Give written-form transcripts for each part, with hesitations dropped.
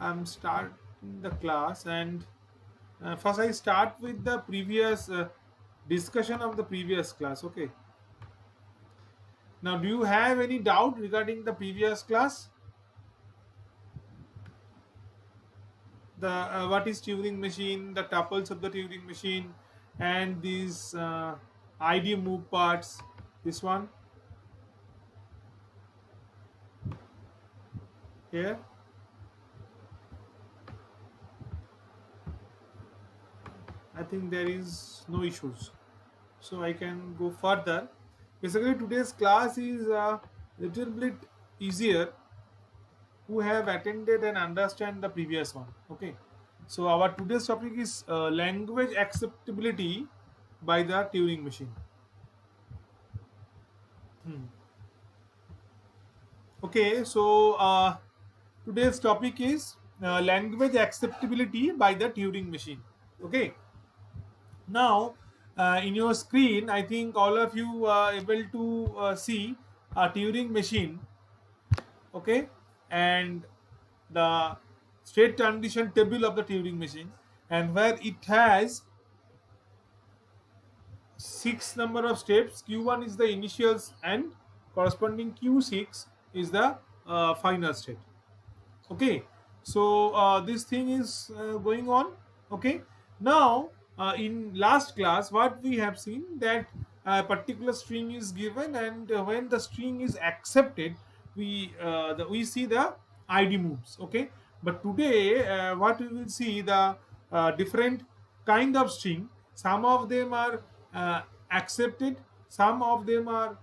I'm starting the class, and first I start with the previous discussion of the previous class. Okay. Now, do you have any doubt regarding the previous class? The what is Turing machine, the tuples of the Turing machine, and these ID move parts. This one here. I think there is no issues, so I can go further. Basically, today's class is a little bit easier who have attended and understand the previous one. Okay, so our today's topic is language acceptability by the Turing machine. Okay, so today's topic is language acceptability by the Turing machine. Okay, now in your screen, I think all of you are able to see a Turing machine. Okay, and the state transition table of the Turing machine, and where it has six number of steps. Q1 is the initials, and corresponding Q6 is the final state. Okay, so this thing is going on. Okay, now in last class what we have seen that a particular string is given, and when the string is accepted, we see the ID moves. Okay, but today what we will see the different kind of string. Some of them are accepted, some of them are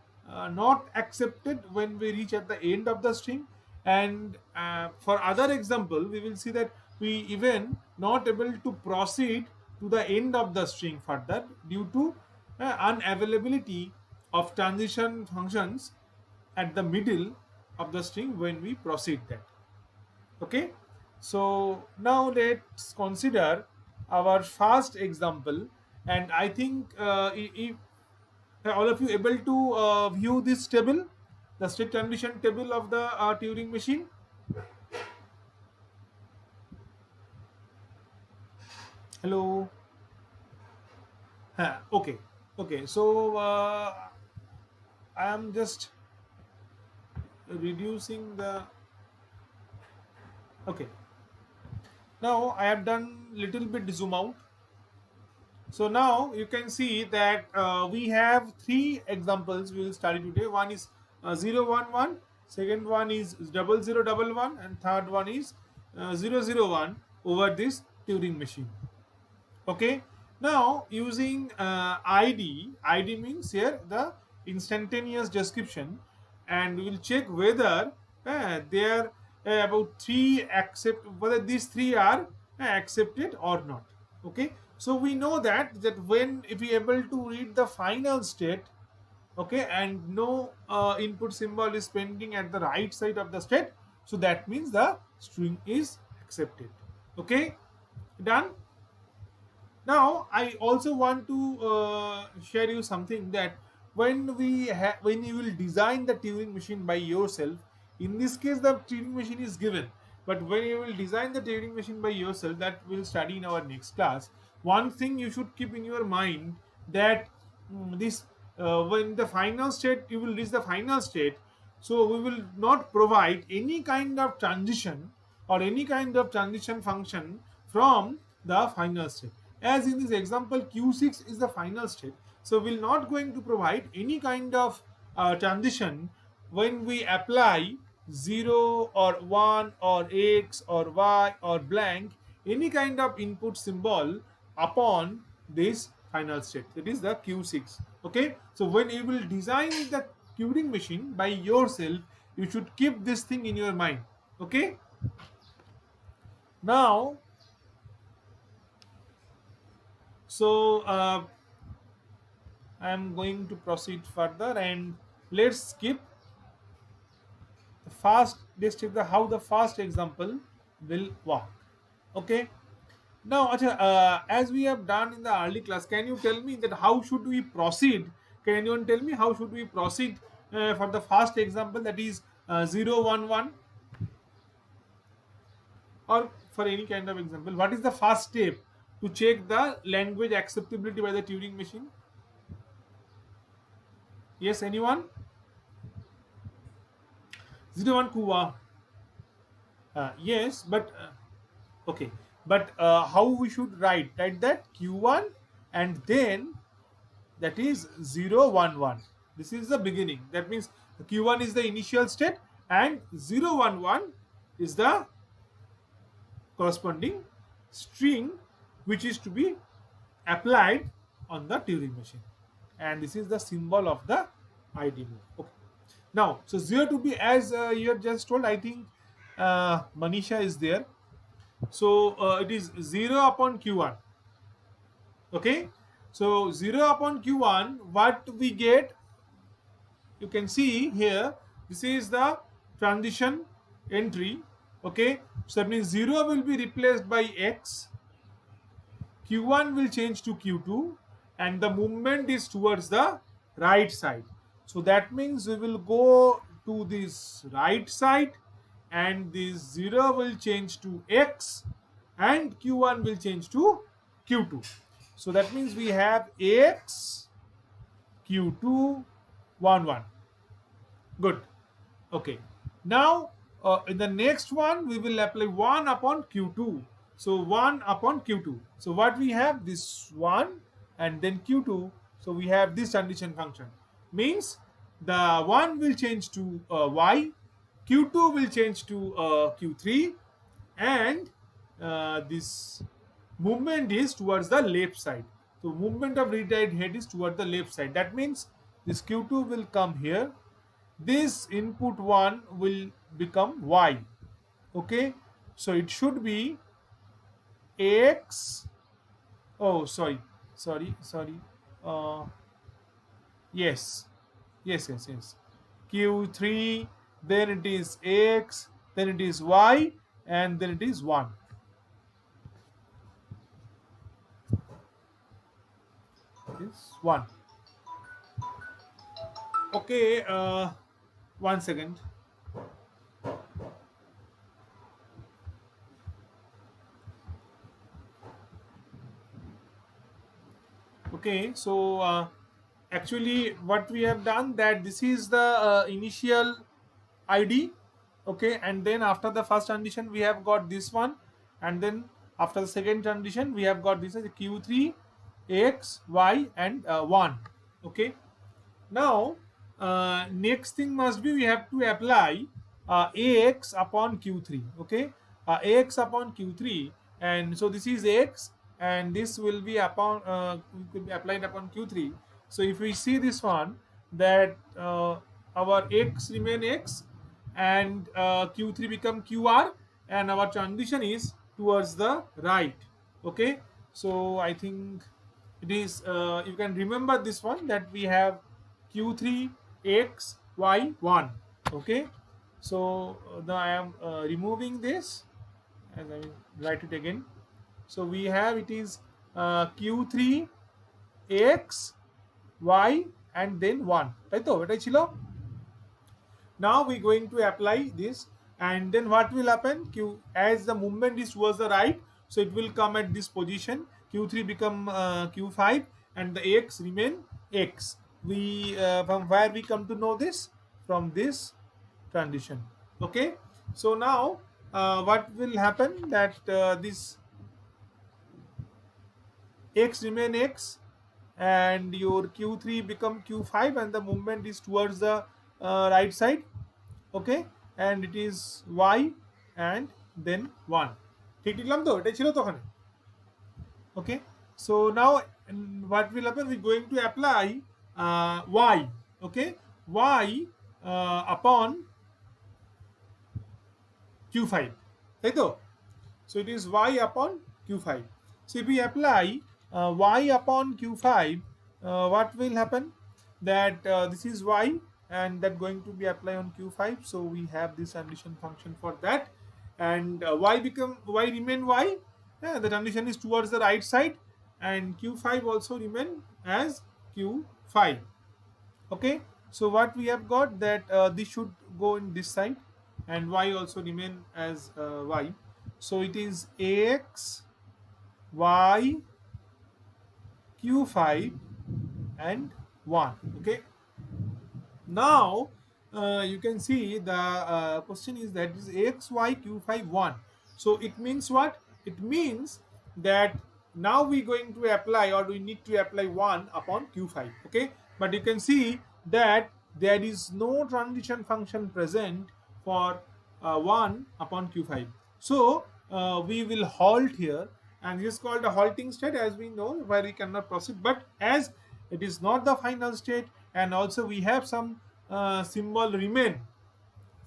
not accepted when we reach at the end of the string, and for other example we will see that we even not able to proceed to the end of the string further due to unavailability of transition functions at the middle of the string when we proceed that. Okay, so now let's consider our first example, and I think if all of you able to view this table, the state transition table of the Turing machine. Hello. Okay. Okay. So I am just reducing the. Okay. Now I have done little bit zoom out. So now you can see that we have three examples we will study today. One is 011, second one is 0011, and third one is 001 over this Turing machine. Okay, now using id means here the instantaneous description, and we will check whether there about three accept, whether these three are accepted or not. Okay, so we know that when if we able to read the final state, okay, and no input symbol is pending at the right side of the state, so that means the string is accepted. Okay, done. Now I also want to share you something that when you will design the Turing machine by yourself, in this case the Turing machine is given, but when you will design the Turing machine by yourself, that we'll study in our next class. One thing you should keep in your mind that this when the final state you will reach the final state, so we will not provide any kind of transition or any kind of transition function from the final state. As in this example, Q6 is the final state, so we're not going to provide any kind of transition when we apply 0 or 1 or x or y or blank, any kind of input symbol upon this final state, that is the Q6. Okay, so when you will design the Turing machine by yourself, you should keep this thing in your mind. Okay, now so I am going to proceed further, and let's skip the first. Let's take the how the first example will work. Okay. Now, as we have done in the early class, can you tell me that how should we proceed? Can anyone tell me how should we proceed for the first example, that is 011? or for any kind of example, what is the first step to check the language acceptability by the Turing machine? Yes, anyone? 01 Kuwa. Yes, but okay, but how we should write that Q1 and then that is 011. This is the beginning. That means Q1 is the initial state and 011 is the corresponding string which is to be applied on the Turing machine, and this is the symbol of the ID move. Okay. Now, so 0 to be, as you have just told, I think Manisha is there. So it is 0 upon Q1. Okay. So 0 upon Q1, what we get, you can see here, this is the transition entry. Okay. So that means 0 will be replaced by X, Q1 will change to Q2, and the movement is towards the right side. So that means we will go to this right side, and this 0 will change to X and Q1 will change to Q2. So that means we have X, Q2, 1, 1. Good. Okay. Now, in the next one, we will apply 1 upon Q2. So 1 upon Q2. So what we have, this 1 and then Q2. So we have this transition function. Means the 1 will change to Y, Q2 will change to Q3, and this movement is towards the left side. So movement of read-write head is toward the left side. That means this Q2 will come here, this input 1 will become Y. Okay, so it should be X, oh sorry, uh, yes, yes, Q3, then it is X, then it is Y, and then it is 1. It is 1. Okay, 1 second. Okay, so actually what we have done, that this is the initial ID. Okay, and then after the first condition we have got this one, and then after the second condition we have got this as Q3, X, Y, and 1. Okay, now next thing must be, we have to apply AX upon Q3. Okay, AX upon Q3, and so this is X and this will be upon could be applied upon Q3. So if we see this one, that our X remain X and Q3 become QR, and our transition is towards the right. Okay, so I think it is you can remember this one, that we have Q3 X Y 1. Okay, so now I am removing this, as I will write it again. So we have, it is Q3 X Y and then 1, right? Now we are going to apply this, and then what will happen, Q, as the movement is towards the right, so it will come at this position, Q3 become Q5 and the X remain X. We from where we come to know this, from this transition. Okay, so now what will happen, that this X remain X and your Q3 become Q5 and the movement is towards the right side. Okay, and it is Y and then 1. ঠিক লিখলাম তো, এটাই ছিল তো ওখানে। Okay, so now what will happen, we're going to apply Y. Okay, Y upon Q5, তাই তো? So it is Y upon Q5. So if we apply Y upon Q5, what will happen, that this is Y and that going to be applied on Q5. So we have this transition function for that, and Y remain Y. Yeah, the transition is towards the right side, and Q5 also remain as Q5. Okay, so what we have got, that this should go in this side, and Y also remain as Y. So it is AX, Y, Q5 and 1. Okay. Now you can see the question is that is AX, Y, Q5, 1. So it means what? It means that now we going to apply, or we need to apply 1 upon Q5. Okay. But you can see that there is no transition function present for 1 upon Q5. So we will halt here, and this is called a halting state, as we know, where we cannot proceed. But as it is not the final state, and also we have some symbol remain,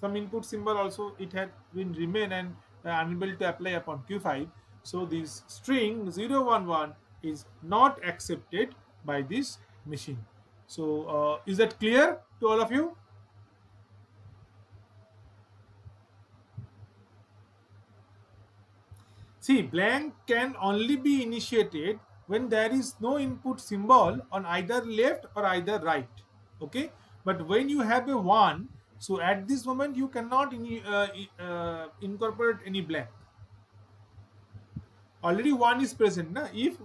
some input symbol also it had been remain and unable to apply upon Q5. So this string 011 is not accepted by this machine. So is that clear to all of you? See, blank can only be initiated when there is no input symbol on either left or either right. Okay, but when you have a 1, so at this moment you cannot incorporate any blank. Already 1 is present. Na? If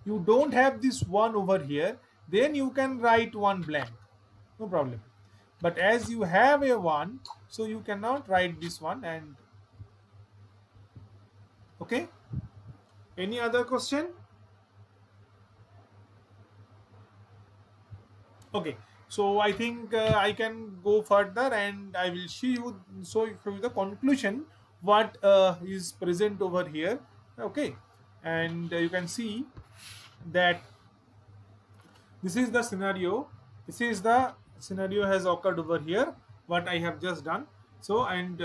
you don't have this 1 over here, then you can write 1 blank. No problem. But as you have a 1, so you cannot write this one. And okay, any other question? Okay, so I think I can go further, and I will show you the conclusion what is present over here. Okay, and you can see that this is the scenario. This is the scenario has occurred over here. What I have just done. So, and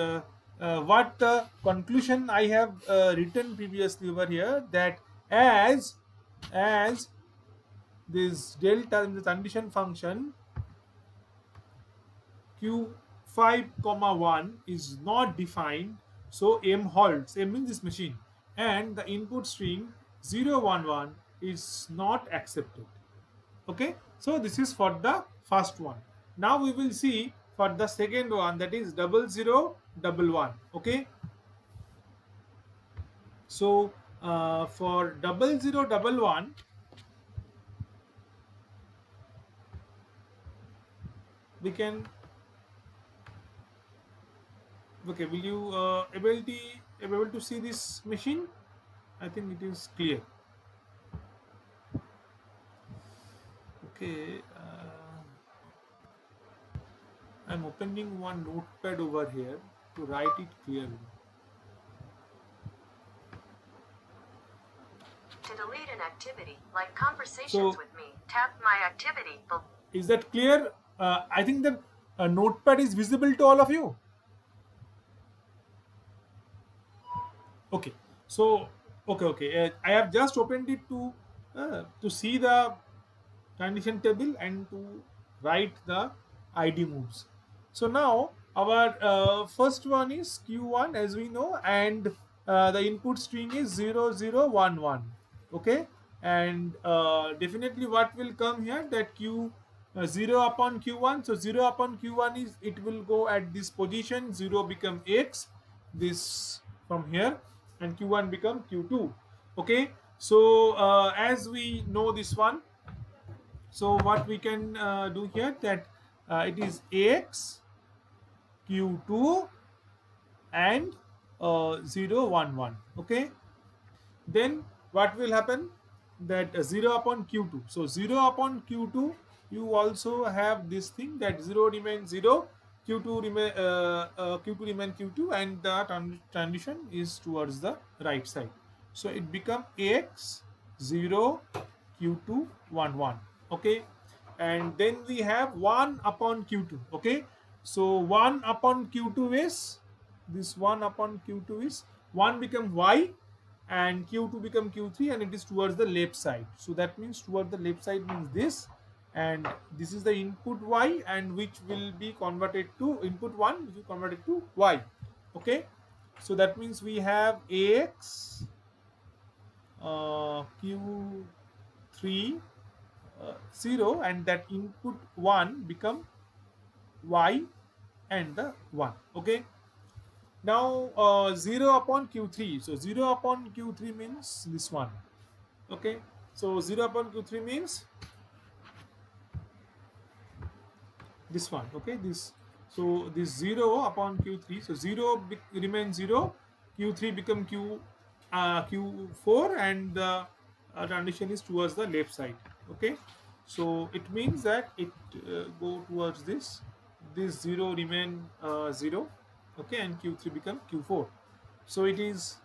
what the conclusion I have written previously over here, that as this delta in the condition function Q5 comma 1 is not defined, so M halts. M means this machine, and the input string 011 is not accepted. Okay, so this is for the first one. Now we will see for the second one, that is 0011. Okay, so for 0011, we can, okay, will you able to see this machine? I think it is clear. Okay, I'm opening one notepad over here to write it clearly. To delete an activity, like conversations with me, tap my activity. Is that clear? I think the notepad is visible to all of you. Okay, so okay. I have just opened it to see the condition table and to write the ID moves. So now our first one is Q1, as we know, and the input string is 0011. Okay, and definitely what will come here, that Q 0 upon Q1. So 0 upon Q1 is, it will go at this position, 0 become X, this from here, and Q1 become Q2. Okay, so as we know this one, so what we can do here, that it is X, Q2 and 011. Okay, then what will happen, that 0 upon Q2. So 0 upon Q2, you also have this thing, that 0 remains 0, Q2 remain Q2 remain Q2, and the transition is towards the right side. So it become X 0 Q2 1 1. Okay, and then we have 1 upon Q2. Okay, so 1 upon Q2 is this, 1 upon Q2 is 1 become Y, and Q2 become Q3, and it is towards the left side. So that means towards the left side means this, and this is the input Y, and which will be converted to input 1, which is converted to Y. Okay, so that means we have AX Q3 0, and that input 1 become Y and the 1. Okay, Now 0 upon q3. So 0 upon q3 means this one. Okay. So 0 upon q3 means this one. Okay. This. So this 0 upon q3. So 0 remains 0. q3 become q4, and the transition is towards the left side. Okay. So it means that it go towards this. This 0 remain 0. Okay, and q3 become q4. So it is,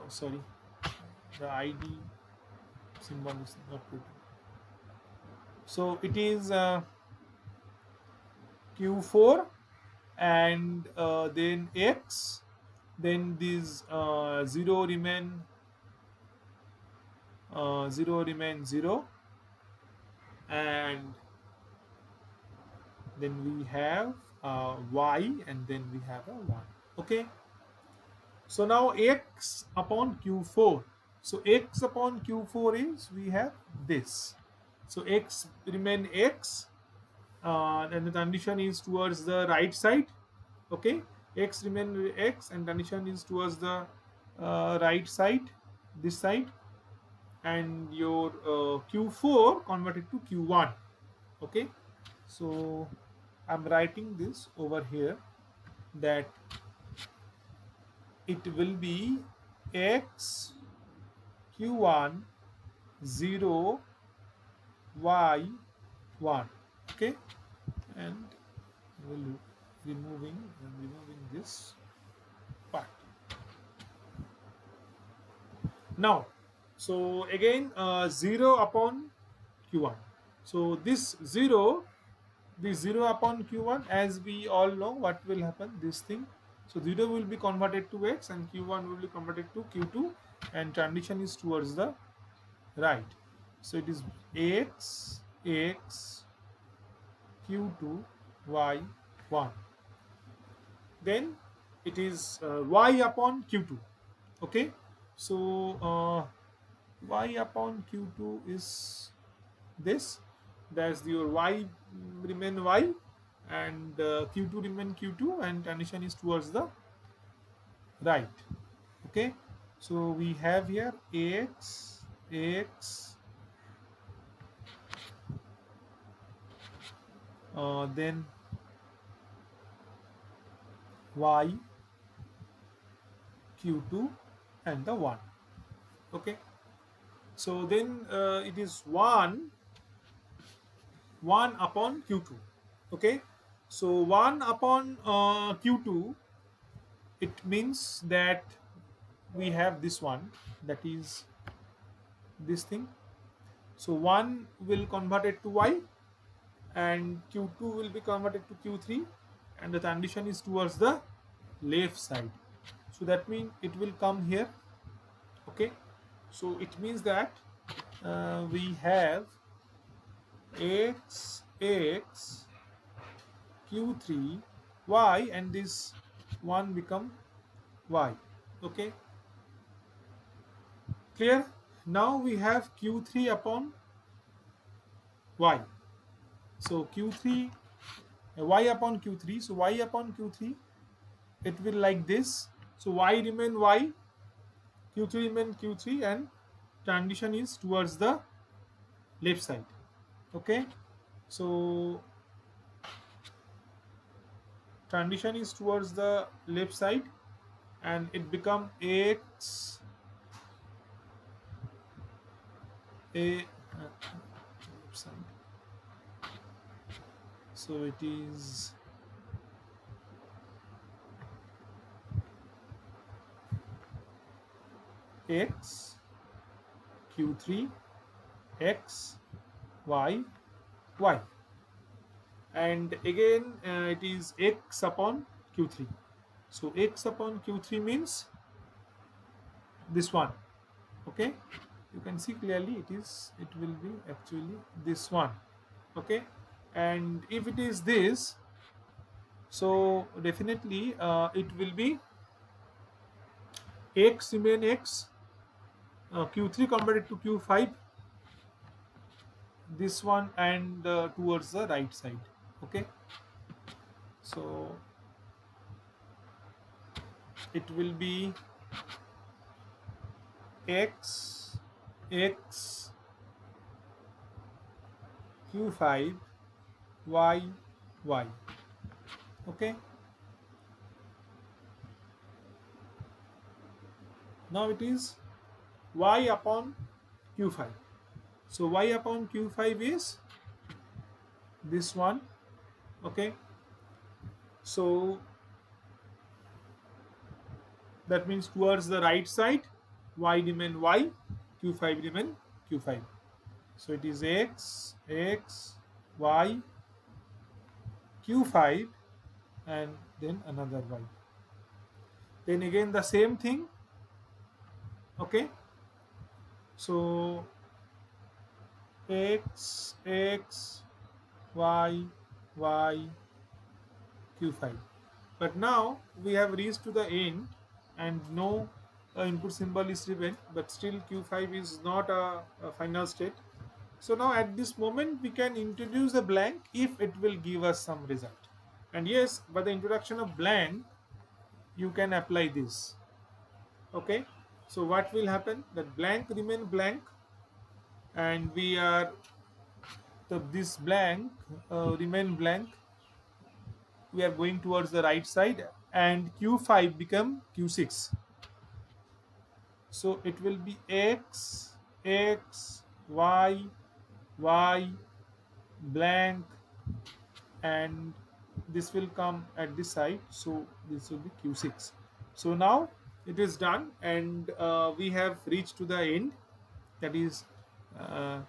oh, sorry, the id symbol is not good. So it is q4, and then x, then this 0 remain 0 remain 0, and then we have y, and then we have a 1. Okay. So now x upon q4. So x upon q4 is, we have this. So x remain x, and the condition is towards the right side. Okay, x remain x, and condition is towards the right side, this side, and your q4 converted to q1. Okay, so I'm writing this over here, that it will be x q1 0 y 1. Okay, and we'll removing this part. Now, so again 0 upon q1. So this 0 upon q1, as we all know what will happen, this thing. So 0 will be converted to x, and q1 will be converted to q2, and transition is towards the right. So it is x q2 y 1. Then it is y upon q2. Okay, so y upon q2 is this. That's your y remain y, and q2 remain q2, and transition is towards the right. Okay, so we have here x then y q2 and the 1. Okay, so then it is 1 upon q2. Okay, so 1 upon q2, it means that we have this one, that is this thing. So 1 will convert it to y, and q2 will be converted to q3, and the transition is towards the left side. So that means it will come here. Okay, so it means that we have x q3 y, and this 1 become y. Okay, clear? Now we have q3 upon y. So q3 y upon q3. So y upon q3, it will like this. So y remain y, q3 remain q3, and transition is towards the left side. Okay, so transition is towards the left side, and it become x a left side. So it is x q3 x y y, and again it is x upon q3. So x upon q3 means this one. Okay, you can see clearly it will be actually this one. Okay, and if it is this, so definitely it will be x remain x, q3 converted to q5, this one, and towards the right side. Okay, so it will be x q5 y y. Okay, now it is y upon q5. So y upon q5 is this one. Okay, so that means towards the right side y remain y, q5 remain q5. So it is x y q5 and then another y. Then again the same thing. Okay, so x y q5. But now we have reached to the end and no input symbol is given, but still q5 is not a final state. So now at this moment we can introduce a blank if it will give us some result. And yes, by the introduction of blank you can apply this. Okay, so what will happen, that blank remain blank and we are this blank remain blank, we are going towards the right side and q5 become q6. So it will be x y blank and this will come at this side, so this will be q6. So now it is done and we have reached to the end, that is uh,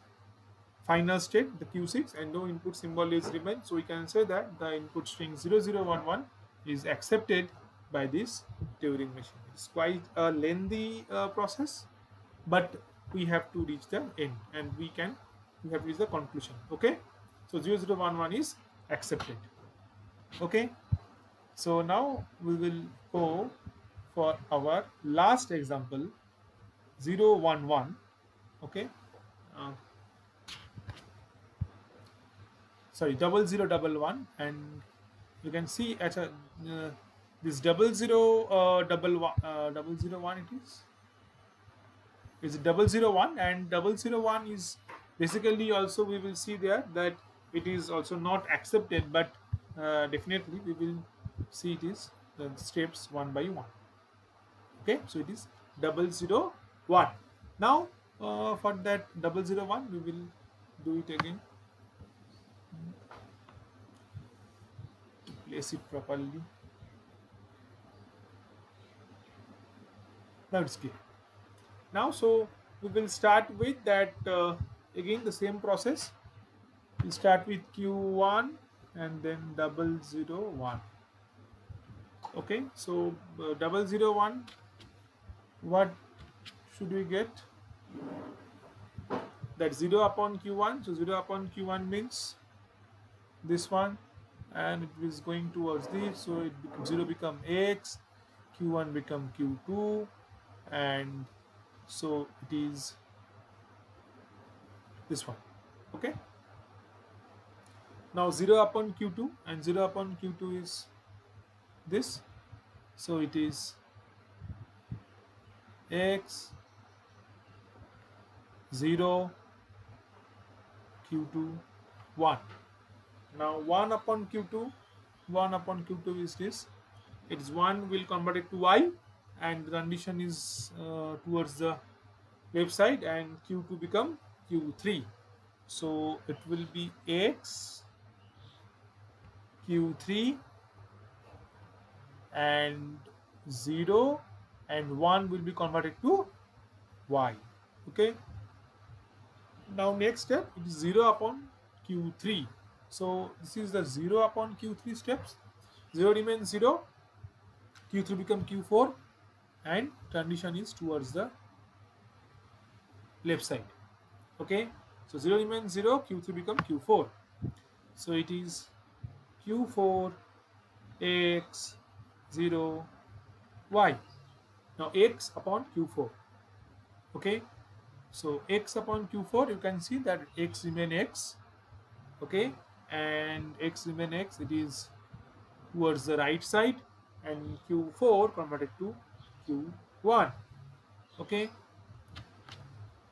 final state, the q6, and no input symbol is remain. So we can say that the input string 0011 is accepted by this Turing machine. It's quite a lengthy process, but we have to reach the end and we have reached the conclusion. Okay, so 0011 is accepted. Okay, so now we will go for our last example, 011. Okay, uh, sorry, 0011, and you can see at a this 001 it is 001, and 001 is basically also we will see there that it is also not accepted, but definitely we will see it is the steps one by one. Okay, so it is 001. Now for that 001 we will do it again to place it properly. Now it's clear. Now so we will start with that again the same process. We start with q1 and then 001. Okay, so 001, what should we get? That 0 upon q1. So 0 upon q1 means this one, and it is going towards this, so it 0 become x, q1 become q2, and so it is this one. Okay, now 0 upon q2 and 0 upon q2 is this, so it is x 0 q2 1. Now 1 upon q2 is this, it is 1 will convert it to y and the condition is towards the left side, and q2 become q3, so it will be x q3 and 0 and 1 will be converted to y. Okay, now next step, it is 0 upon q3. So this is the 0 upon q3 steps. 0 remains 0, q3 become q4, and transition is towards the left side. Okay, so 0 remains 0, q3 become q4, so it is q4 x 0 y. Now x upon q4. Okay, so x upon q4, you can see that x remain x. Okay, and x remain x, it is towards the right side, and Q4 converted to Q1. Okay,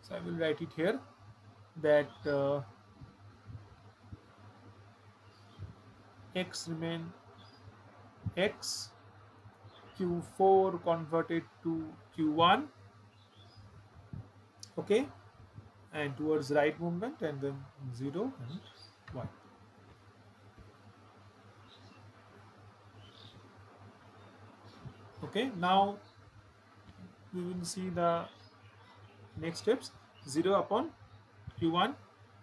so I will write it here that X remain X, Q4 converted to Q1. Okay, and towards right movement, and then 0 and 1. Okay, now we will see the next steps. 0 upon Q1.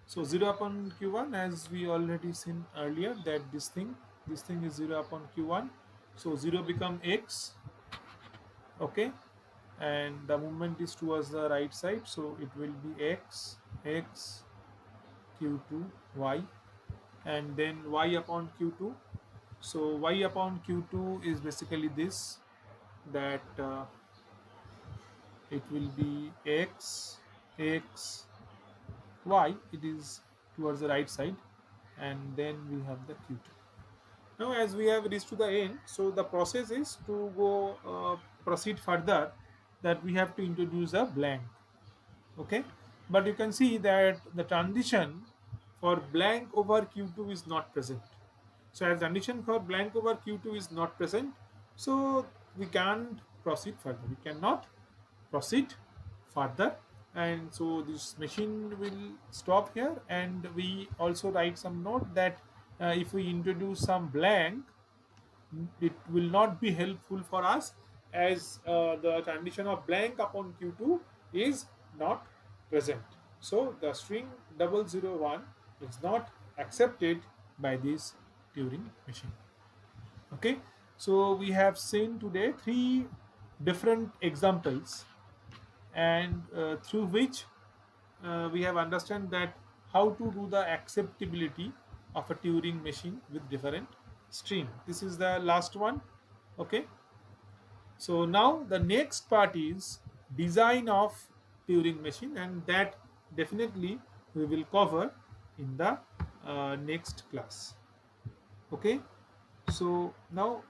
So 0 upon Q1, as we already seen earlier, that this thing is 0 upon Q1. So 0 become X. Okay, and the movement is towards the right side, so it will be X, X, Q2, Y, and then Y upon Q2. So Y upon Q2 is basically this, that it will be X, X, Y, it is towards the right side, and then we have the Q2. Now as we have reached to the end, so the process is to go proceed further, that we have to introduce a blank. Okay, but you can see that the transition for blank over Q2 is not present. So as condition for blank over Q2 is not present, so we can't proceed further. We cannot proceed further, and so this machine will stop here. And we also write some note that if we introduce some blank, it will not be helpful for us, as the condition of blank upon Q2 is not present. So the string 001 is not accepted by this Turing machine. Okay, so we have seen today three different examples, and through which we have understand that how to do the acceptability of a Turing machine with different stream. This is the last one. Okay, so now the next part is design of Turing machine, and that definitely we will cover in the next class. Okay, so now